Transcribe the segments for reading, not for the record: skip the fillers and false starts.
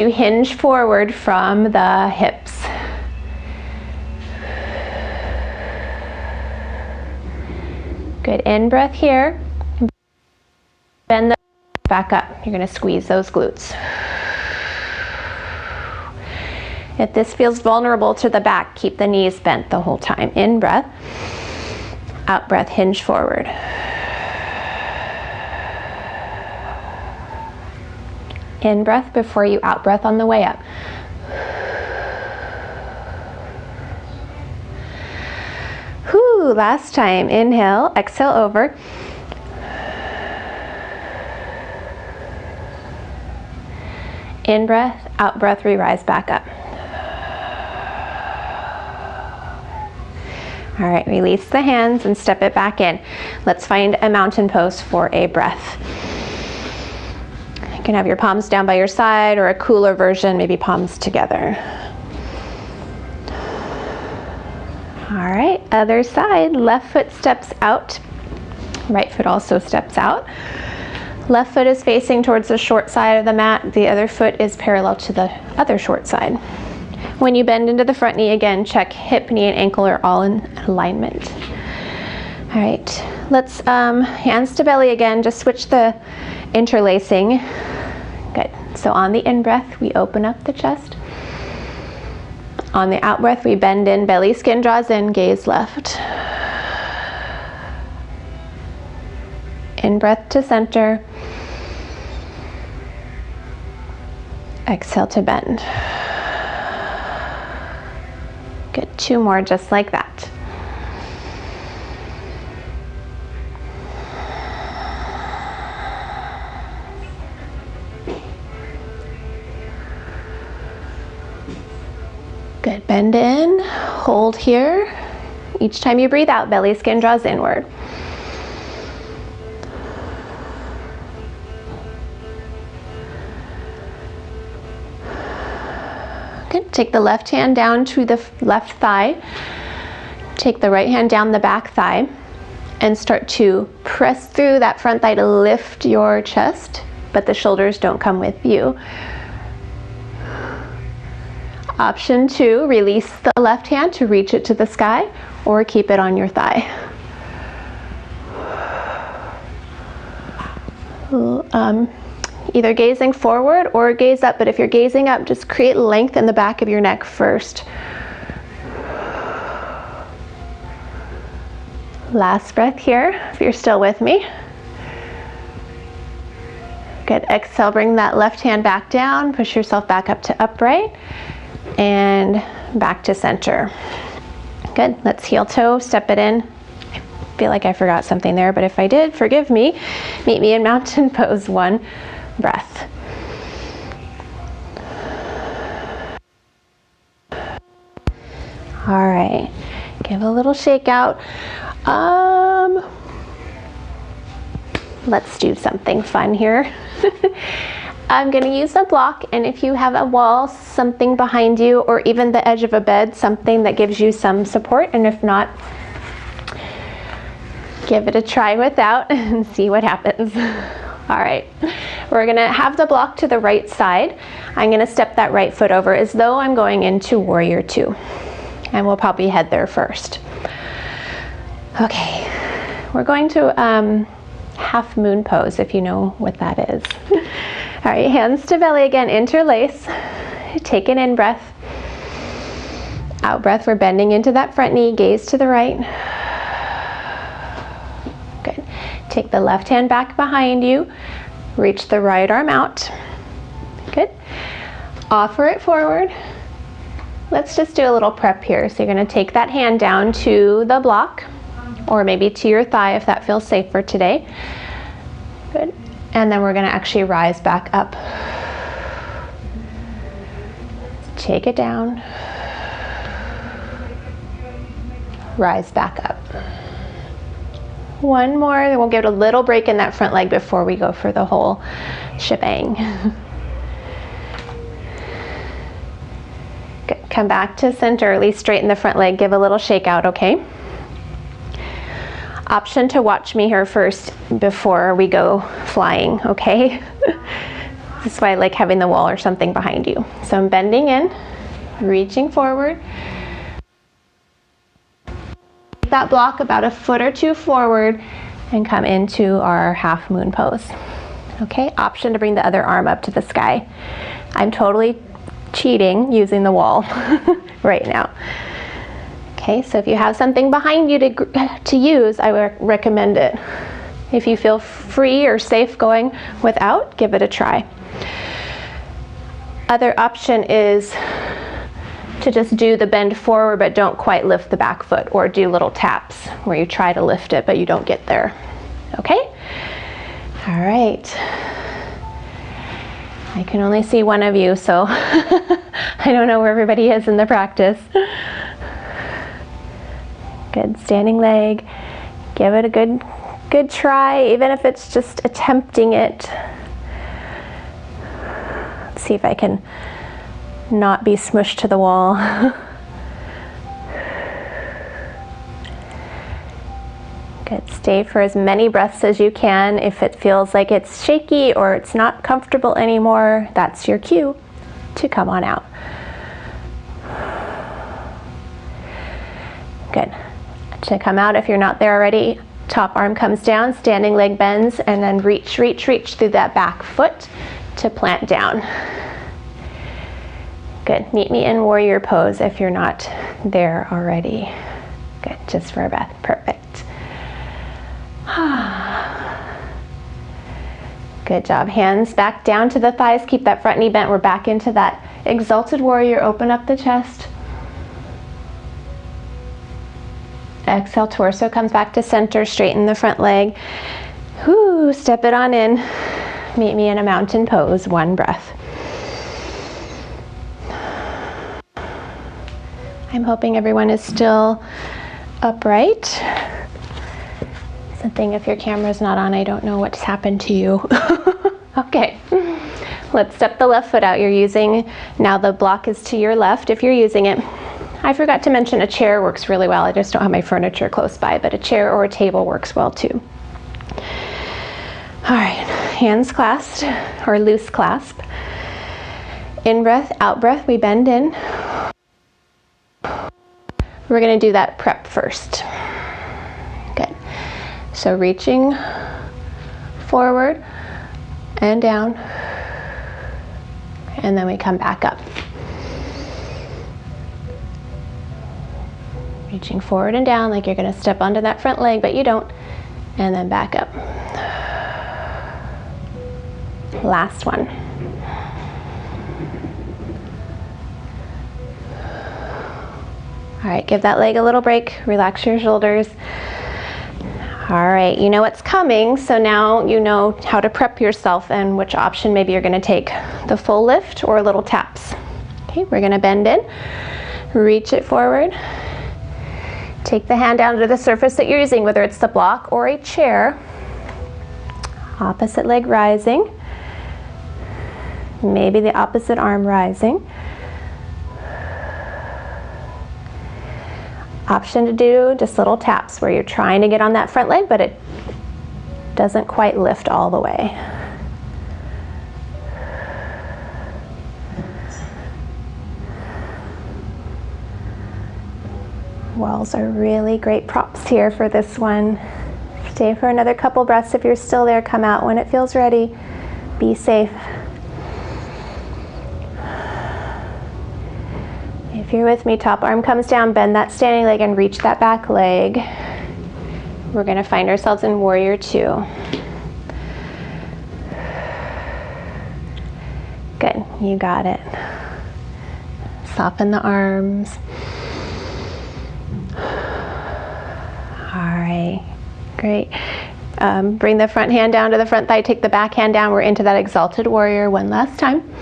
you hinge forward from the hips. Good, in-breath here. Bend the back up. You're going to squeeze those glutes. If this feels vulnerable to the back, keep the knees bent the whole time. In-breath, out-breath, hinge forward. In-breath before you out-breath on the way up. Whew, last time. Inhale, exhale over. In-breath, out-breath, re-rise back up. All right, release the hands and step it back in. Let's find a mountain pose for a breath. You can have your palms down by your side, or a cooler version, maybe palms together. All right, other side. Left foot steps out. Right foot also steps out. Left foot is facing towards the short side of the mat. The other foot is parallel to the other short side. When you bend into the front knee again, check hip, knee, and ankle are all in alignment. All right, let's hands to belly again. Just switch the interlacing. Good. So on the in-breath, we open up the chest. On the out-breath, we bend in, belly skin draws in, gaze left. In-breath to center. Exhale to bend. Good, 2 more just like that. Good, bend in, hold here. Each time you breathe out, belly skin draws inward. Good, take the left hand down to the left thigh. Take the right hand down the back thigh and start to press through that front thigh to lift your chest, but the shoulders don't come with you. Option 2, release the left hand to reach it to the sky, or keep it on your thigh. Either gazing forward or gaze up, but if you're gazing up, just create length in the back of your neck first. Last breath here, if you're still with me. Good, exhale, bring that left hand back down, push yourself back up to upright, and back to center. Good, let's heel toe, step it in. I feel like I forgot something there, but if I did, forgive me. Meet me in mountain pose, 1 breath. All right, give a little shake out. Let's do something fun here. I'm going to use a block, and if you have a wall, something behind you, or even the edge of a bed, something that gives you some support, and if not, give it a try without and see what happens. All right, we're going to have the block to the right side. I'm going to step that right foot over as though I'm going into Warrior 2, and we'll probably head there first. Okay, we're going to half moon pose, if you know what that is. All right, hands to belly again, interlace. Take an in-breath. Out-breath, we're bending into that front knee, gaze to the right. Good. Take the left hand back behind you. Reach the right arm out. Good. Offer it forward. Let's just do a little prep here. So you're going to take that hand down to the block, or maybe to your thigh if that feels safer today. Good. And then we're going to actually rise back up. Take it down. Rise back up. 1 more, then we'll give it a little break in that front leg before we go for the whole shebang. Good. Come back to center, at least straighten the front leg, give a little shake out, okay? Option to watch me here first before we go flying, okay? This is why I like having the wall or something behind you. So I'm bending in, reaching forward. That block about a foot or two forward and come into our half moon pose. Okay, option to bring the other arm up to the sky. I'm totally cheating using the wall right now. Okay, so if you have something behind you to use, I would recommend it. If you feel free or safe going without, give it a try. Other option is to just do the bend forward but don't quite lift the back foot, or do little taps where you try to lift it but you don't get there. Okay? All right. I can only see one of you, so I don't know where everybody is in the practice. Good, standing leg. Give it a good try, even if it's just attempting it. Let's see if I can not be smushed to the wall. Good, stay for as many breaths as you can. If it feels like it's shaky or it's not comfortable anymore, that's your cue to come on out. Good. To come out, if you're not there already, top arm comes down, standing leg bends, and then reach through that back foot to plant down. Good. Meet me in warrior pose if you're not there already. Good. Just for a breath. Perfect. Good job. Hands back down to the thighs. Keep that front knee bent. We're back into that exalted warrior. Open up the chest. Exhale, torso comes back to center, straighten the front leg. Whoo, step it on in. Meet me in a mountain pose, one breath. I'm hoping everyone is still upright. Something if your camera's not on, I don't know what's happened to you. Okay, let's step the left foot out. You're using, now the block is to your left if you're using it. I forgot to mention a chair works really well. I just don't have my furniture close by, but a chair or a table works well too. All right, hands clasped or loose clasp. In breath, out breath, we bend in. We're gonna do that prep first. Good. So reaching forward and down, and then we come back up. Reaching forward and down like you're going to step onto that front leg, but you don't. And then back up. Last one. All right, give that leg a little break. Relax your shoulders. All right, you know what's coming, so now you know how to prep yourself and which option maybe you're going to take. The full lift or little taps. Okay, we're going to bend in. Reach it forward. Take the hand down to the surface that you're using, whether it's the block or a chair. Opposite leg rising. Maybe the opposite arm rising. Option to do just little taps where you're trying to get on that front leg, but it doesn't quite lift all the way. Walls are really great props here for this one. Stay for another couple breaths. If you're still there, come out when it feels ready. Be safe. If you're with me, top arm comes down, bend that standing leg and reach that back leg. We're going to find ourselves in warrior two. Good, you got it. Soften the arms. All right, great. Bring the front hand down to the front thigh, take the back hand down. We're into that exalted warrior one last time.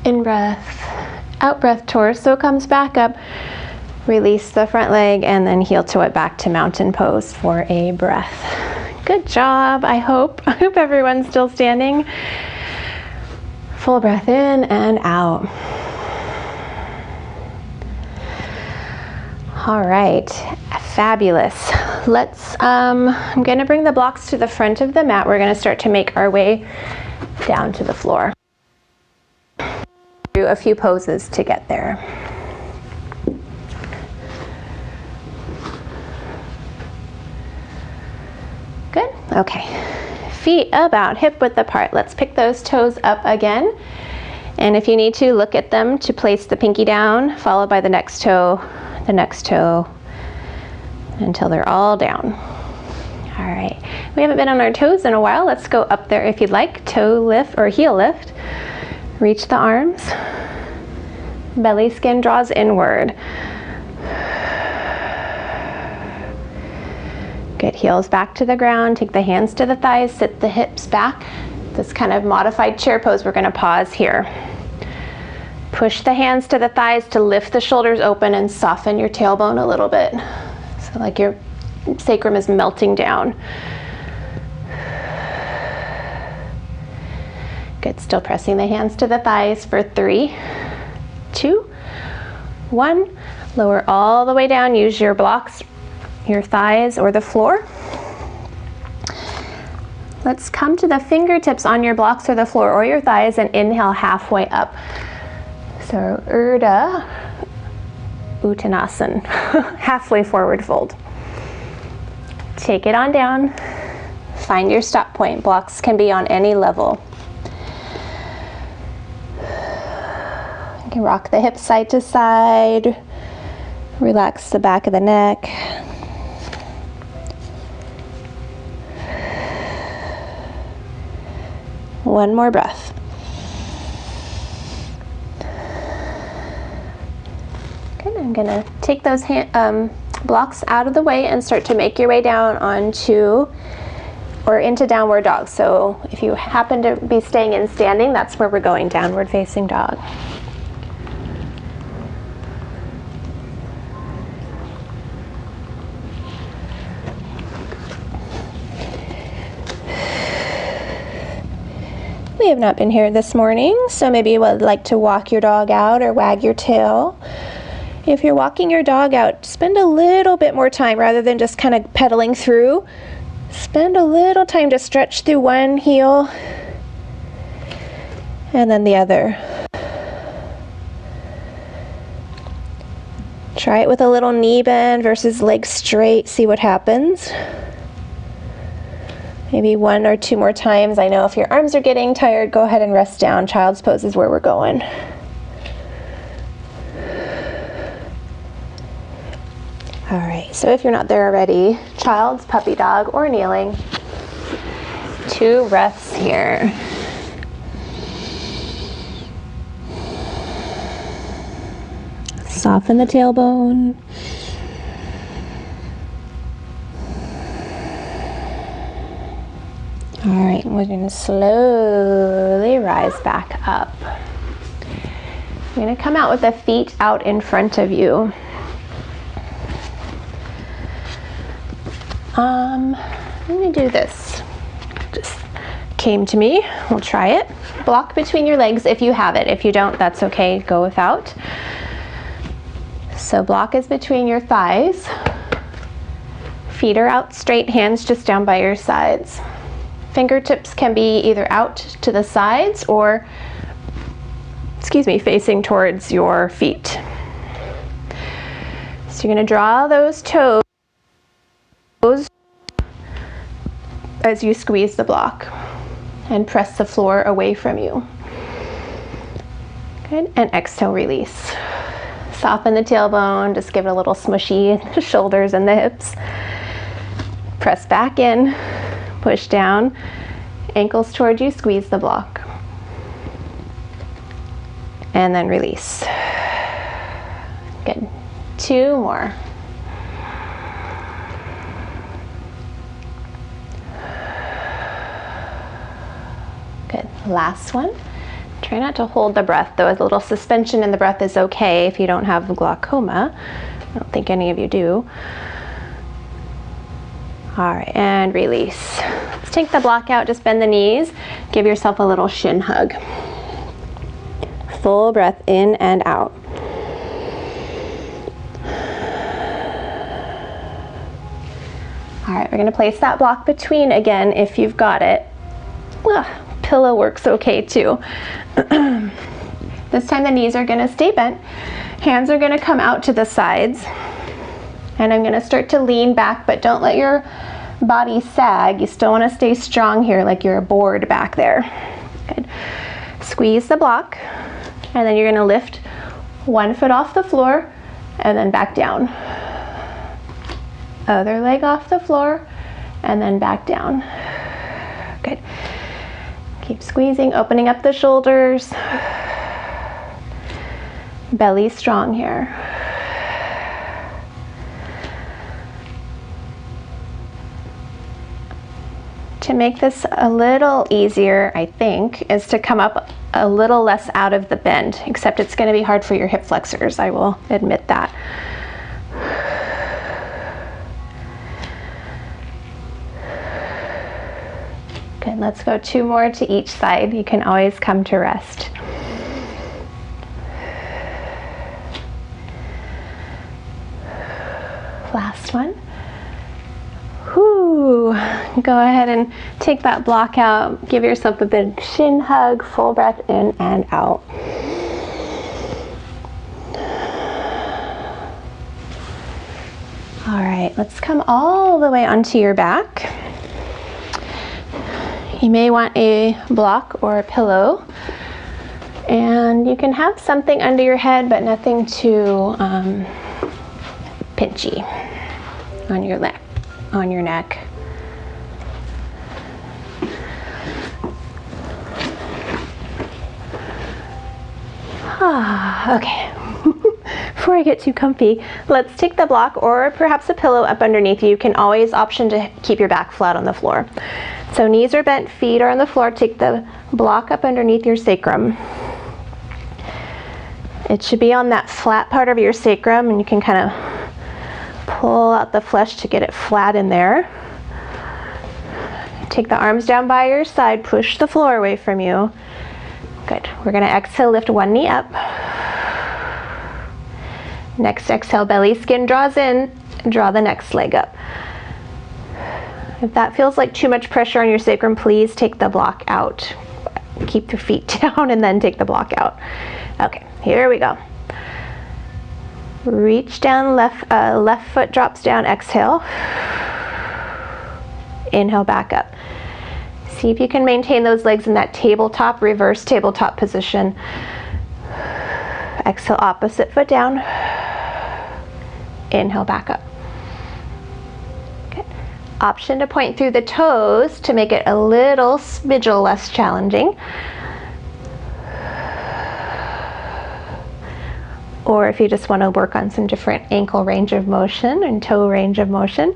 In breath. Out breath, torso comes back up. Release the front leg and then heel to it back to mountain pose for a breath. Good job, I hope. I hope everyone's still standing. Full breath in and out. All right, Fabulous. I'm gonna bring the blocks to the front of the mat. We're gonna start to make our way down to the floor. Do a few poses to get there. Good, okay. Feet about hip width apart. Let's pick those toes up again. And if you need to, look at them to place the pinky down, followed by the next toe, until they're all down. All right, we haven't been on our toes in a while. Let's go up there if you'd like. Toe lift or heel lift. Reach the arms. Belly skin draws inward. Good, heels back to the ground. Take the hands to the thighs, sit the hips back. This kind of modified chair pose, we're gonna pause here. Push the hands to the thighs to lift the shoulders open and soften your tailbone a little bit. So like your sacrum is melting down. Good, still pressing the hands to the thighs for 3, 2, 1. Lower all the way down, use your blocks, your thighs or the floor. Let's come to the fingertips on your blocks or the floor or your thighs and inhale halfway up. So Urdhva Uttanasana, halfway forward fold. Take it on down, find your stop point. Blocks can be on any level. You can rock the hips side to side, relax the back of the neck. One more breath. Good, I'm gonna take those blocks out of the way and start to make your way down onto or into downward dog. So if you happen to be staying in standing, that's where we're going, downward facing dog. We have not been here this morning, so maybe you would like to walk your dog out or wag your tail. If you're walking your dog out, spend a little bit more time rather than just kind of pedaling through. Spend a little time to stretch through one heel and then the other. Try it with a little knee bend versus legs straight, see what happens. Maybe 1 or 2 more times. I know if your arms are getting tired, go ahead and rest down. Child's pose is where we're going. All right, so if you're not there already, child's, puppy dog, or kneeling. 2 breaths here. Soften the tailbone. All right, we're gonna slowly rise back up. You're gonna come out with the feet out in front of you. I'm gonna do this. Just came to me, we'll try it. Block between your legs if you have it. If you don't, that's okay, go without. So block is between your thighs. Feet are out straight, hands just down by your sides. Fingertips can be either out to the sides or, facing towards your feet. So you're going to draw those toes as you squeeze the block and press the floor away from you. Good, and exhale, release. Soften the tailbone, just give it a little smushy, the shoulders and the hips. Press back in. Push down, ankles toward you, squeeze the block. And then release. Good. 2 more. Good. Last one. Try not to hold the breath, though. A little suspension in the breath is okay if you don't have glaucoma. I don't think any of you do. All right, and release. Let's take the block out, just bend the knees. Give yourself a little shin hug. Full breath in and out. All right, we're gonna place that block between again if you've got it. Pillow works okay too. This time the knees are gonna stay bent. Hands are gonna come out to the sides. And I'm gonna start to lean back, but don't let your body sag. You still wanna stay strong here like you're a board back there. Good. Squeeze the block, and then you're gonna lift one foot off the floor and then back down. Other leg off the floor and then back down. Good. Keep squeezing, opening up the shoulders. Belly strong here. To make this a little easier, I think, is to come up a little less out of the bend, except it's going to be hard for your hip flexors, I will admit that. Good, let's go 2 more to each side. You can always come to rest. Last one. Whew. Go ahead and take that block out. Give yourself a big shin hug, full breath in and out. All right, let's come all the way onto your back. You may want a block or a pillow. And you can have something under your head, but nothing too pinchy on your leg, on your neck. Okay. Before I get too comfy, let's take the block or perhaps a pillow up underneath you. You can always option to keep your back flat on the floor. So knees are bent, feet are on the floor. Take the block up underneath your sacrum. It should be on that flat part of your sacrum, and you can kind of pull out the flesh to get it flat in there. Take the arms down by your side, push the floor away from you. Good. We're going to exhale, lift one knee up. Next exhale, belly skin draws in, and draw the next leg up. If that feels like too much pressure on your sacrum, please take the block out. Keep your feet down and then take the block out. Okay, here we go. Reach down, left foot drops down, exhale. Inhale, back up. See if you can maintain those legs in that tabletop, reverse tabletop position. Exhale, opposite foot down. Inhale, back up. Good. Option to point through the toes to make it a little smidge less challenging. Or if you just want to work on some different ankle range of motion and toe range of motion.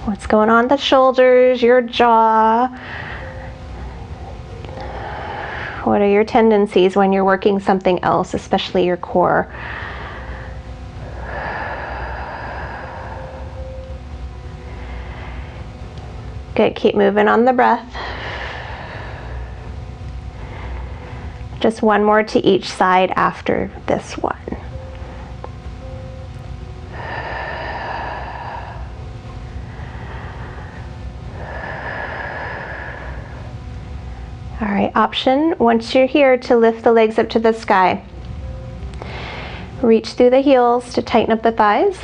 What's going on the shoulders, your jaw? What are your tendencies when you're working something else, especially your core? Good, keep moving on the breath. Just one more to each side after this one. All right, option, once you're here, to lift the legs up to the sky. Reach through the heels to tighten up the thighs.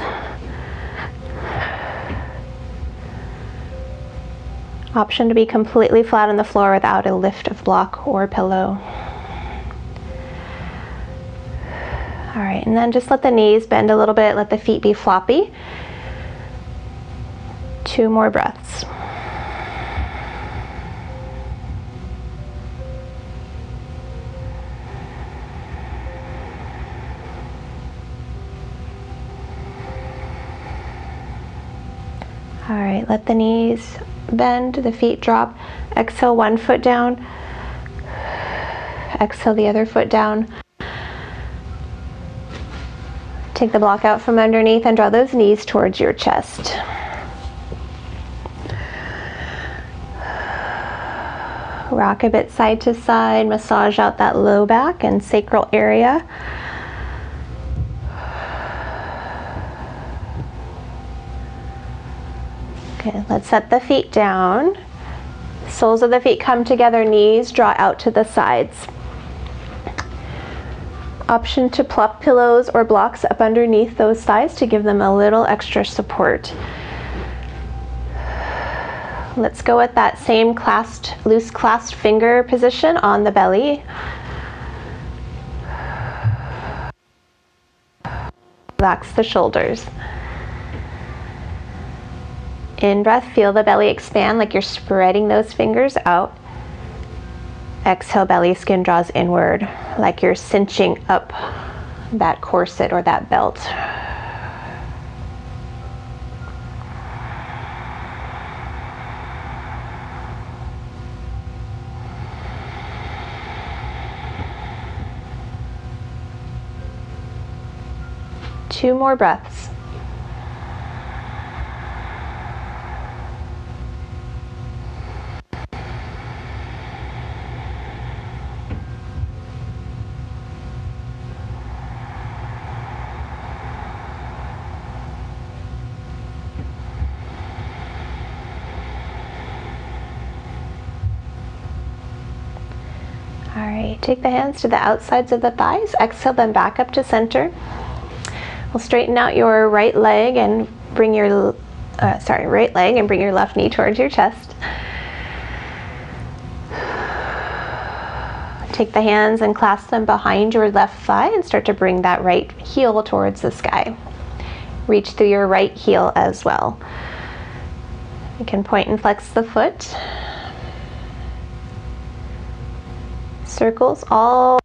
Option to be completely flat on the floor without a lift of block or pillow. All right, and then just let the knees bend a little bit, let the feet be floppy. 2 more breaths. All right, let the knees bend, the feet drop. Exhale, one foot down. Exhale, the other foot down. Take the block out from underneath and draw those knees towards your chest. Rock a bit side to side, massage out that low back and sacral area. Okay, let's set the feet down. Soles of the feet come together, knees draw out to the sides. Option to plop pillows or blocks up underneath those thighs to give them a little extra support. Let's go with that same loose clasped finger position on the belly. Relax the shoulders. In breath, feel the belly expand like you're spreading those fingers out. Exhale, belly skin draws inward like you're cinching up that corset or that belt. Two more breaths. All right, take the hands to the outsides of the thighs. Exhale them back up to center. We'll straighten out your right leg and bring your right leg and bring your left knee towards your chest. Take the hands and clasp them behind your left thigh and start to bring that right heel towards the sky. Reach through your right heel as well. You can point and flex the foot. Circles all